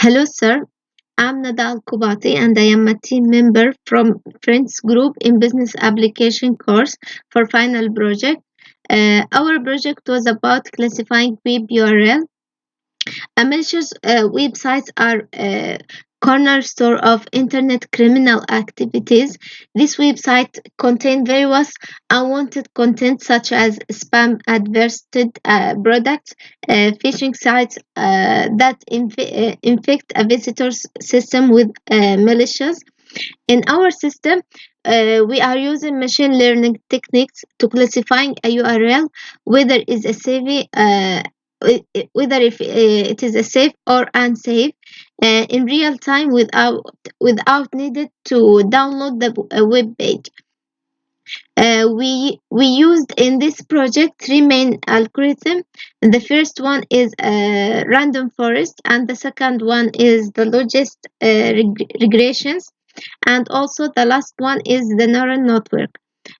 Hello, sir. I'm Alkubati and I am a team member from Friends Group in Business Application course for final project. Our project was about classifying web URL. Malicious websites are a cornerstone of internet criminal activities. This website contain various unwanted content such as spam, advertised products, phishing sites that infect a visitor's system with malicious. In our system, we are using machine learning techniques to classifying a URL whether is a safe, whether if it is a safe or unsafe in real time without needed to download the web page. We used in this project three main algorithms. The first one is random forest, and the second one is the logist regressions, and also the last one is the neural network.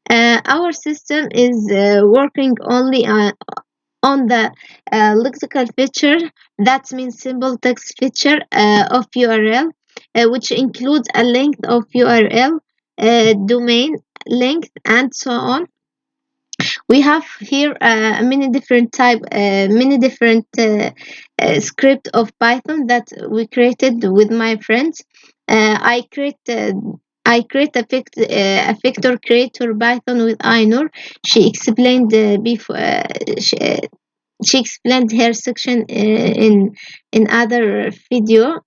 Our system is working only on the lexical feature, that means simple text feature of URL, which includes a length of URL, domain length, and so on. We have here many different script of Python that we created with my friends. I create a vector creator Python with Ainur. She explained she explained her section in other video.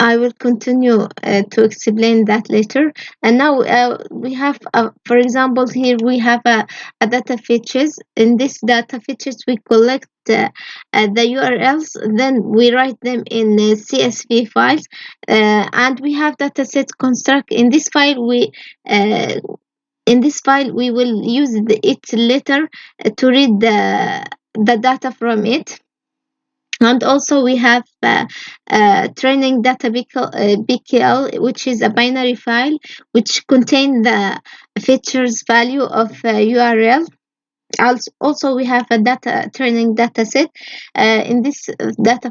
I will continue to explain that later. And now we have, for example, here we have a data features. In this data features, we collect the URLs, then we write them in CSV files, and we have data sets construct. Uh, in this file we will use it later to read the data from it. And also we have training data BKL, which is a binary file which contain the features value of URL. Also, we have a data training data set. In this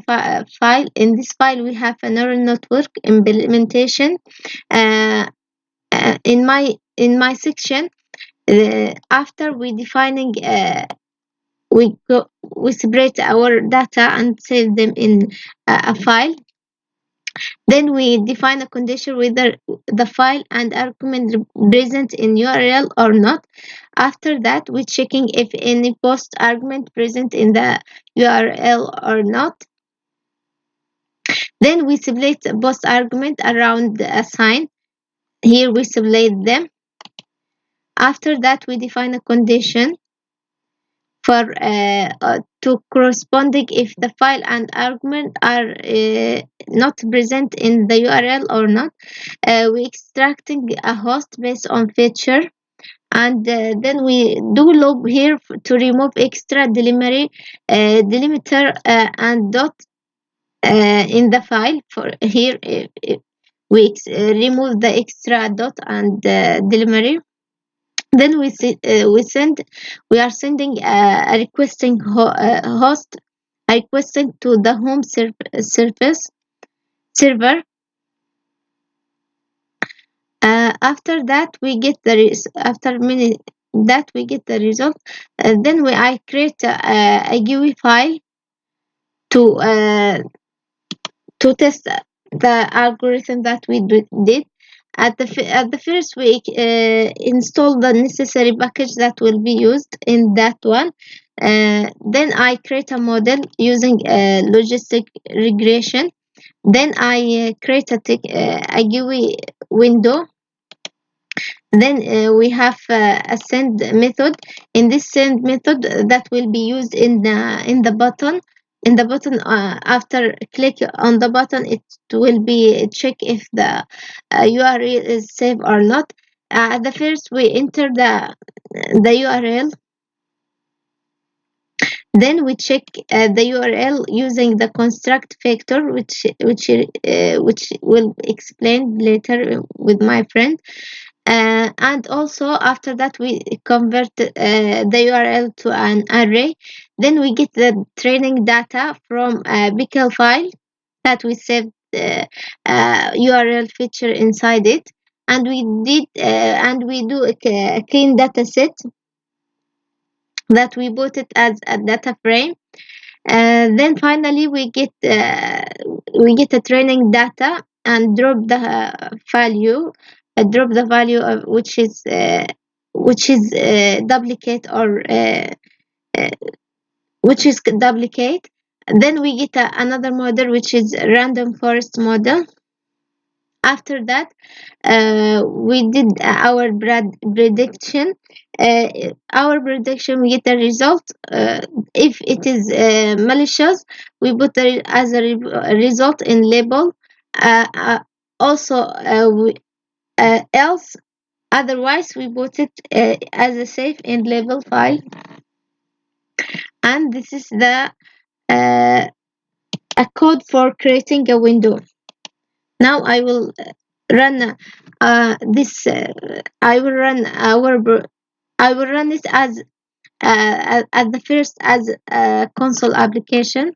file, in this file, we have a neural network implementation. Uh, in my section, after we defining we separate our data and save them in a file. Then we define a condition whether the file and argument present in URL or not. After that, we checking if any post argument present in the URL or not. Then we select post argument around a sign. Here we select them. After that, we define a condition for to corresponding if the file and argument are not present in the URL or not. We extracting a host based on feature, and then we do loop here to remove extra delimiter and dot in the file. For here we remove the extra dot and delimiter. Then we are sending a requesting host, a requesting to the home service server. After that we get after many that we get the result. Then I create a GUI file to test the algorithm that we did. At the first week, install the necessary package that will be used in that one. Then I create a model using logistic regression. Then I create a GUI window. Then we have a send method. In this send method, that will be used in the button. In the button, after click on the button, it will be check if the URL is safe or not. At the first, we enter the URL. Then we check the URL using the construct factor, which will explain later with my friend. And also after that we convert the URL to an array. Then we get the training data from a pickle file that we saved URL feature inside it, and we do a clean data set that we put it as a data frame. Then finally we get a training data and drop the value of which is duplicate or uh, which is duplicate. Then we get another model which is random forest model. After that, we did prediction. Our prediction, we get a result. If it is malicious, we put as a result in label. Also, else, otherwise, we put it as a safe in label file. And this is the a code for creating a window. Now I will run this. I will run I will run it as at the first as a console application.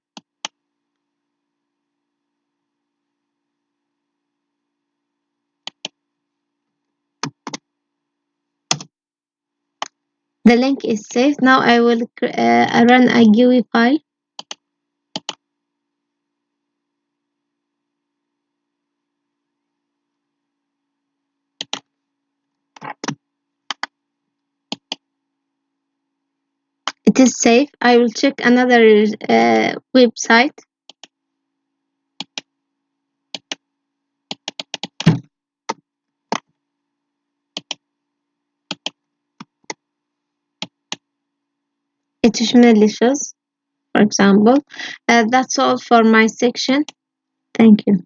The link is saved. Now I will run a GUI file. It is safe. I will check another website. It is malicious, for example. That's all for my section. Thank you.